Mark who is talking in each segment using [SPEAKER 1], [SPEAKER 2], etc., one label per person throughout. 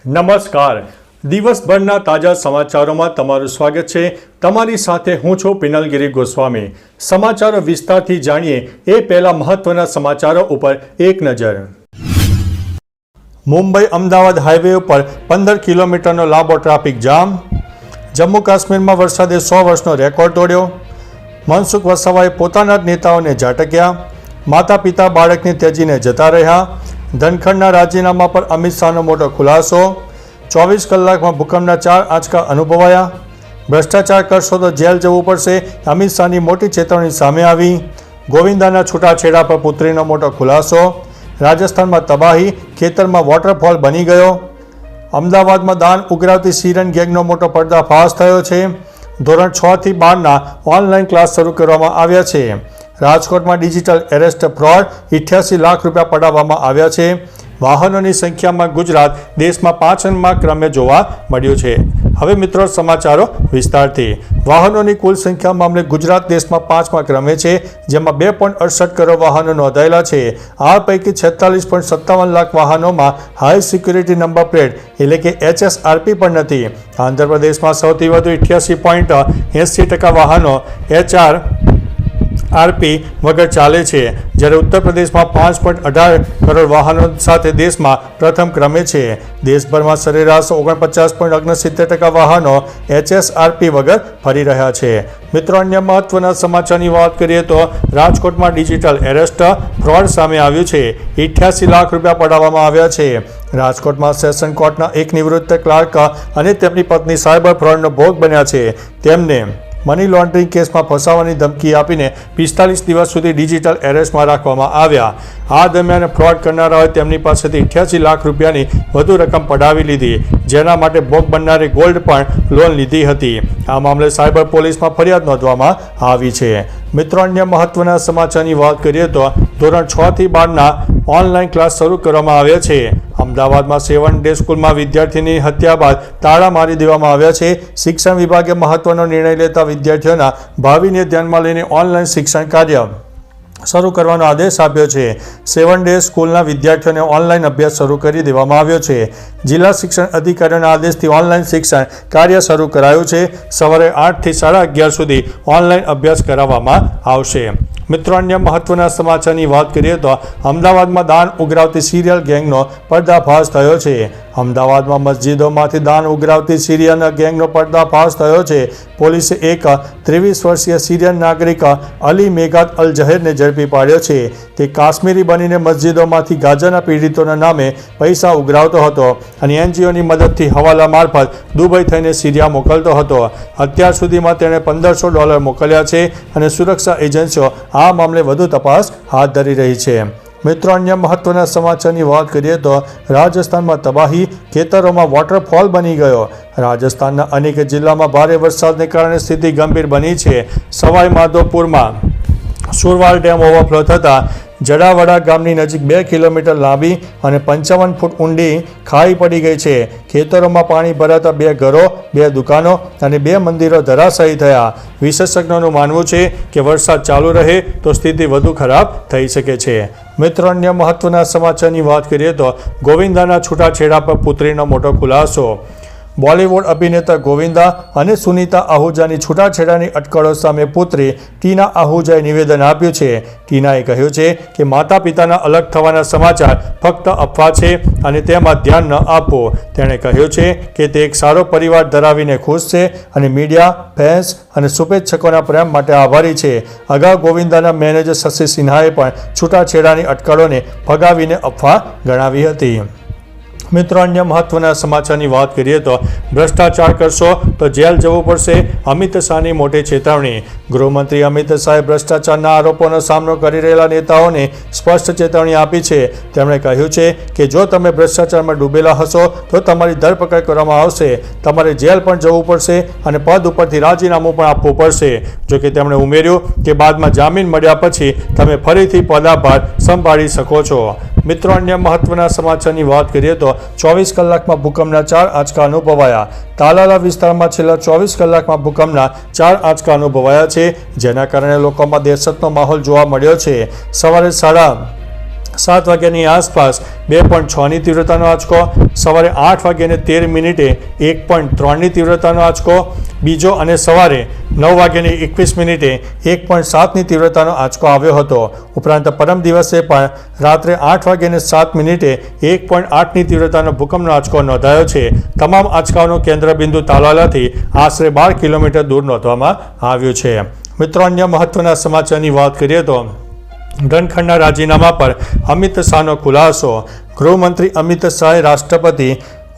[SPEAKER 1] નમસ્કાર. દિવસભરના તાજા સમાચારોમાં તમારું સ્વાગત છે. તમારી સાથે હું છું પિનલગીરી ગોસ્વામી. સમાચારો વિસ્તારથી જાણીએ એ પહેલા મહત્વના સમાચારો ઉપર એક નજર. મુંબઈ અમદાવાદ હાઈવે ઉપર 15 કિલોમીટરનો લાંબો ટ્રાફિક જામ. જમ્મુ કાશ્મીરમાં વરસાદે 100 વર્ષનો રેકોર્ડ તોડ્યો. મનસુખ વસાવાએ પોતાના જ નેતાઓને ઝાટક્યા. માતા પિતા બાળકને ત્યજીને જતા રહ્યા. ધનખડના રાજીનામા પર અમિત શાહનો મોટો ખુલાસો. 24 કલાકમાં ભૂકંપના 4 આંચકા અનુભવાયા. ભ્રષ્ટાચાર કરશો તો જેલ જવું પડશે, અમિત શાહની મોટી ચેતવણી સામે આવી. ગોવિંદાના છૂટાછેડા પર પુત્રીનો મોટો ખુલાસો. રાજસ્થાનમાં તબાહી, ખેતરમાં વોટરફોલ બની ગયો. અમદાવાદમાં દાન ઉઘરાવતી સિરિયન ગેંગનો મોટો પર્દાફાશ થયો છે. ધોરણ 6 થી 12ના ઓનલાઈન ક્લાસ શરૂ કરવામાં આવ્યા છે. રાજકોટમાં ડિજિટલ એરેસ્ટ ફ્રોડ, 88 લાખ રૂપિયા પડાવવામાં આવ્યા છે. વાહનોની સંખ્યામાં ગુજરાત દેશમાં 5મા ક્રમે જોવા મળ્યું છે. હવે મિત્રો સમાચારો વિસ્તારથી. વાહનોની કુલ સંખ્યા મામલે ગુજરાત દેશમાં 5મા ક્રમે છે, જેમાં 2.68 કરોડ વાહનો નોંધાયેલા છે. આ પૈકી 46.57 લાખ વાહનોમાં હાઈ સિક્યુરિટી નંબર પ્લેટ એટલે કે HSRP પણ નથી. આંધ્રપ્રદેશમાં સૌથી વધુ 88.80% વાહનો HRP વગર ચાલે છે, જ્યારે ઉત્તર પ્રદેશમાં 5.18 કરોડ વાહનો સાથે દેશમાં પ્રથમ ક્રમે છે. દેશભરમાં સરેરાશ 49.69% વાહનો HSRP વગર ફરી રહ્યા છે. મિત્રો, અન્ય મહત્વના સમાચારની વાત કરીએ તો રાજકોટમાં ડિજિટલ એરેસ્ટ ફ્રોડ સામે આવ્યું છે. 88 લાખ રૂપિયા પડાવવામાં આવ્યા છે. રાજકોટમાં સેશન કોર્ટના એક નિવૃત્ત ક્લાર્ક અને તેમની પત્ની સાયબર ફ્રોડનો ભોગ બન્યા છે. તેમને મની લોન્ડરિંગ કેસમાં ફસાવાની ધમકી આપીને 45 દિવસ સુધી ડિજિટલ એરેસ્ટમાં રાખવામાં આવ્યા. આ દરમિયાન ફ્રોડ કરનારાઓએ તેમની પાસેથી 88 લાખ રૂપિયાની વધુ રકમ પડાવી લીધી, જેના માટે ભોગ બનનારે ગોલ્ડ પણ લોન લીધી હતી. આ મામલે સાયબર પોલીસમાં ફરિયાદ નોંધવામાં આવી છે. મિત્રો, અન્ય મહત્વના સમાચારની વાત કરીએ તો ધોરણ 6 થી 12ના ઓનલાઈન ક્લાસ શરૂ કરવામાં આવ્યા છે. અમદાવાદમાં 7 ડે સ્કૂલમાં વિદ્યાર્થીની હત્યા બાદ તાળા મારી દેવામાં આવ્યા છે. શિક્ષણ વિભાગે મહત્વનો નિર્ણય લેતા વિદ્યાર્થીઓના ભાવિને ધ્યાનમાં લઈને ઓનલાઈન શિક્ષણ કાર્ય શરૂ કરવાનો આદેશ આપ્યો છે. 7 ડે સ્કૂલના વિદ્યાર્થીઓને ઓનલાઈન અભ્યાસ શરૂ કરી દેવામાં આવ્યો છે. જિલ્લા શિક્ષણ અધિકારીઓના આદેશથી ઓનલાઈન શિક્ષણ કાર્ય શરૂ કરાયું છે. સવારે 8 થી 11:30 સુધી ઓનલાઈન અભ્યાસ કરાવવામાં આવશે. મિત્રો, અન્ય મહત્વના સમાચારની વાત કરીએ તો અમદાવાદમાં દાન ઉઘરાવતી સિરિયલ ગેંગનો પર્દાફાશ થયો છે. અમદાવાદમાં મસ્જિદોમાંથી દાન ઉઘરાવતી સિરિયન ગેંગનો પર્દાફાશ થયો છે. પોલીસે એક 23 વર્ષીય સિરિયન નાગરિક અલી મેગાત અલ જહેરને ઝડપી પાડ્યો છે. તે કાશ્મીરી બનીને મસ્જિદોમાંથી ગાઝાના પીડિતોના નામે પૈસા ઉઘરાવતો હતો અને NGOની મદદથી હવાલા મારફત દુબઈ થઈને સિરિયા મોકલતો હતો. અત્યાર સુધીમાં તેણે $1500 મોકલ્યા છે અને સુરક્ષા એજન્સીઓ આ મામલે વધુ તપાસ હાથ ધરી રહી છે. મિત્રો, અન્ય મહત્વના સમાચારની વાત કરીએ તો રાજસ્થાનમાં તબાહી, ખેતરોમાં વોટરફોલ બની ગયો. રાજસ્થાનના અનેક જિલ્લામાં ભારે વરસાદને કારણે સ્થિતિ ગંભીર બની છે. સવાઈ માધોપુરમાં સુરવાલ ડેમ ઓવરફ્લો થતાં જડાવડા ગામની નજીક 2 કિલોમીટર લાંબી અને 55 ફૂટ ઊંડી ખાઈ પડી ગઈ છે. ખેતરોમાં પાણી ભરાતા 2 ઘરો, 2 દુકાનો અને 2 મંદિરો ધરાશાયી થયા. વિશેષજ્ઞોનું માનવું છે કે વરસાદ ચાલુ રહે તો સ્થિતિ વધુ ખરાબ થઈ શકે છે. મિત્રો, અન્ય મહત્વના સમાચારની વાત કરીએ તો ગોવિંદાના છૂટાછેડા પર પુત્રીનો મોટો ખુલાસો. બોલિવૂડ અભિનેતા ગોવિંદા અને સુનીતા આહુજાની છૂટાછેડાની અટકળો સામે પુત્રી ટીના આહુજાએ નિવેદન આપ્યું છે. ટીનાએ કહ્યું છે કે માતા પિતાના અલગ થવાના સમાચાર ફક્ત અફવા છે અને તેમાં ધ્યાન ન આપો. તેણે કહ્યું છે કે તે એક સારો પરિવાર ધરાવીને ખુશ છે અને મીડિયા, ફેન્સ અને શુભેચ્છકોના પ્રેમ માટે આભારી છે. અગાઉ ગોવિંદાના મેનેજર શશી સિન્હાએ પણ છૂટાછેડાની અટકળોને ફગાવીને અફવા ગણાવી હતી. મિત્રો, અન્ય મહત્વના સમાચારની વાત કરીએ તો ભ્રષ્ટાચાર કરશો તો જેલ જવું પડશે, અમિત શાહની મોટી ચેતવણી. ગૃહમંત્રી અમિત શાહે ભ્રષ્ટાચારના આરોપોનો સામનો કરી રહેલા નેતાઓને સ્પષ્ટ ચેતવણી આપી છે. તેમણે કહ્યું છે કે જો તમે ભ્રષ્ટાચારમાં ડૂબેલા હશો તો તમારી ધરપકડ કરવામાં આવશે, તમારે જેલ પણ જવું પડશે અને પદ ઉપરથી રાજીનામું પણ આપવું પડશે. જોકે તેમણે ઉમેર્યું કે બાદમાં જામીન મળ્યા પછી તમે ફરીથી પદાભાર સંભાળી શકો છો. મિત્રો, અન્ય મહત્વના સમાચારની વાત કરીએ તો 24 કલાકમાં ભૂકંપના 4 આંચકા અનુભવાયા. તાલાલા વિસ્તારમાં છેલ્લા 24 કલાકમાં ભૂકંપના 4 આંચકા અનુભવાયા છે, જેના કારણે લોકોમાં દહેશતનો માહોલ જોવા મળ્યો છે. સવારે 7 વાગ્યાની આસપાસ 2.6ની તીવ્રતાનો આંચકો, સવારે 8:13 1.3ની તીવ્રતાનો આંચકો બીજો અને સવારે 9:21 1.7ની તીવ્રતાનો આંચકો આવ્યો હતો. ઉપરાંત પરમ દિવસે પણ રાત્રે 8:07 1.8ની તીવ્રતાનો ભૂકંપનો આંચકો નોંધાયો છે. તમામ આંચકાઓનું કેન્દ્રબિંદુ તાલાલાથી આશરે 12 કિલોમીટર દૂર નોંધવામાં આવ્યું છે. મિત્રો, અન્ય મહત્વના સમાચારની વાત કરીએ તો ધનખડના રાજીનામા પર અમિત શાહનો ખુલાસો. ગૃહમંત્રી અમિત શાહે રાષ્ટ્રપતિ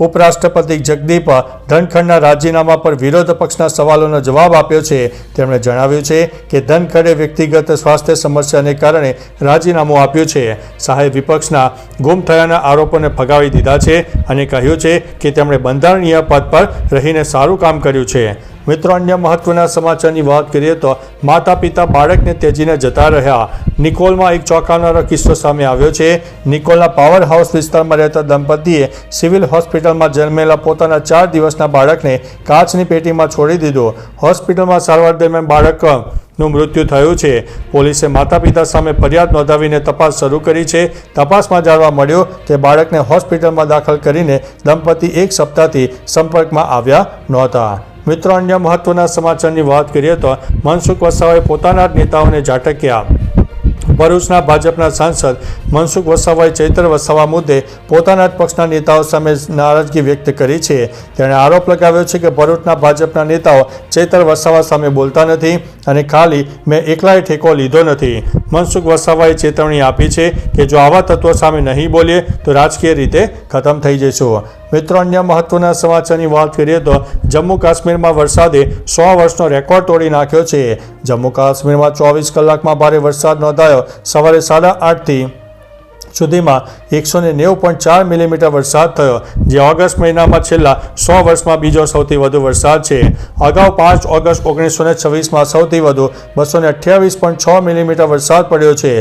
[SPEAKER 1] ઉપરાષ્ટ્રપતિ જગદીપ ધનખડના રાજીનામા પર વિરોધ પક્ષના સવાલોનો જવાબ આપ્યો છે. તેમણે જણાવ્યું છે કે ધનખડે વ્યક્તિગત સ્વાસ્થ્ય સમસ્યાને કારણે રાજીનામું આપ્યું છે. શાહે વિપક્ષના ગુમ થયાના આરોપોને ફગાવી દીધા છે અને કહ્યું છે કે તેમણે બંધારણીય પદ પર રહીને સારું કામ કર્યું છે. મિત્રો, અન્ય મહત્વના સમાચારની વાત કરીએ તો માતા પિતા બાળકને ત્યજીને જતા રહ્યા. નિકોલમાં એક ચોંકાવનારો કિસ્સો સામે આવ્યો છે. નિકોલના પાવર હાઉસ વિસ્તારમાં રહેતા દંપતીએ સિવિલ હોસ્પિટલમાં જન્મેલા પોતાના 4 દિવસના બાળકને કાચની પેટીમાં છોડી દીધું. હોસ્પિટલમાં સારવાર દરમિયાન બાળકનું મૃત્યુ થયું છે. પોલીસે માતા પિતા સામે ફરિયાદ નોંધાવીને તપાસ શરૂ કરી છે. તપાસમાં જાણવા મળ્યું કે બાળકને હોસ્પિટલમાં દાખલ કરીને દંપતી 1 સપ્તાહથી સંપર્કમાં આવ્યા નહોતા. મિત્રો, અન્ય મહત્વના સમાચારની વાત કરીએ તો મનસુખ વસાવાએ પોતાના જ નેતાઓને ઝાટક્યા. ભરૂચના ભાજપના સાંસદ મનસુખ વસાવાએ ચૈતર વસાવા મુદ્દે પોતાના જ પક્ષના નેતાઓ સામે નારાજગી વ્યક્ત કરી છે. તેણે આરોપ લગાવ્યો છે કે ભરૂચના ભાજપના નેતાઓ ચૈતર વસાવા સામે બોલતા નથી અને ખાલી મેં એકલાએ ઠેકો લીધો નથી. મનસુખ વસાવાએ ચેતવણી આપી છે કે જો આવા તત્વો સામે નહીં બોલીએ તો રાજકીય રીતે ખતમ થઈ જઈશું. મિત્રો, અન્ય મહત્વના સમાચારની વાત કરીએ તો જમ્મુ કાશ્મીરમાં વરસાદે 100 વર્ષનો રેકોર્ડ તોડી નાખ્યો છે. જમ્મુ કાશ્મીરમાં 24 કલાકમાં ભારે વરસાદ નોંધાયો. સવારે 8:30 સુધીમાં 190.4 મિલીમીટર વરસાદ થયો, જે ઓગસ્ટ મહિનામાં છેલ્લા 100 વર્ષમાં બીજો સૌથી વધુ વરસાદ છે. અગાઉ 5 ઓગસ્ટ 1926માં સૌથી વધુ 228.6 મિલીમીટર વરસાદ પડ્યો છે.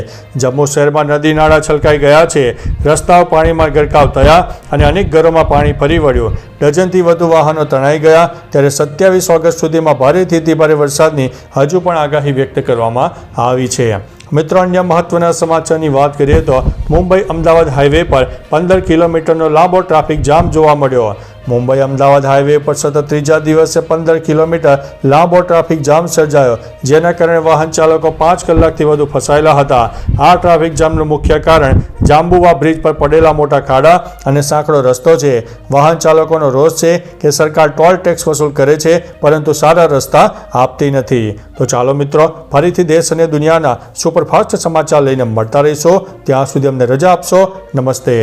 [SPEAKER 1] જમ્મુ શહેરમાં નદી નાળા છલકાઈ ગયા છે. રસ્તાઓ પાણીમાં ગરકાવ થયા અને અનેક ઘરોમાં પાણી ફરી વળ્યું. ડઝનથી વધુ વાહનો તણાઈ ગયા. ત્યારે 27 ઓગસ્ટ સુધીમાં ભારેથી અતિભારે વરસાદની હજુ પણ આગાહી વ્યક્ત કરવામાં આવી છે. મિત્રો, અન્ય મહત્વના સમાચારની વાત કરીએ તો મુંબઈ અમદાવાદ હાઈવે પર 15 કિલોમીટરનો લાંબો ટ્રાફિક જામ જોવા મળ્યો. મુંબઈ અમદાવાદ હાઈવે પર સતત ત્રીજા દિવસે 15 કિલોમીટર લાંબો ટ્રાફિક જામ સર્જાયો, જેના કારણે વાહન ચાલકો 5 કલાકથી વધુ ફસાયેલા હતા. આ ટ્રાફિક જામનું મુખ્ય કારણ જાંબુવા બ્રિજ પર પડેલા મોટા ખાડા અને સાંકડો રસ્તો છે. વાહન ચાલકોનો રોષ છે કે સરકાર ટોલ ટેક્સ વસૂલ કરે છે પરંતુ સારા રસ્તા આપતી નથી. તો ચાલો મિત્રો, ફરીથી દેશ અને દુનિયાના સુપરફાસ્ટ સમાચાર લઈને મળતા રહીશો. ત્યાં સુધી અમને રજા આપશો. નમસ્તે.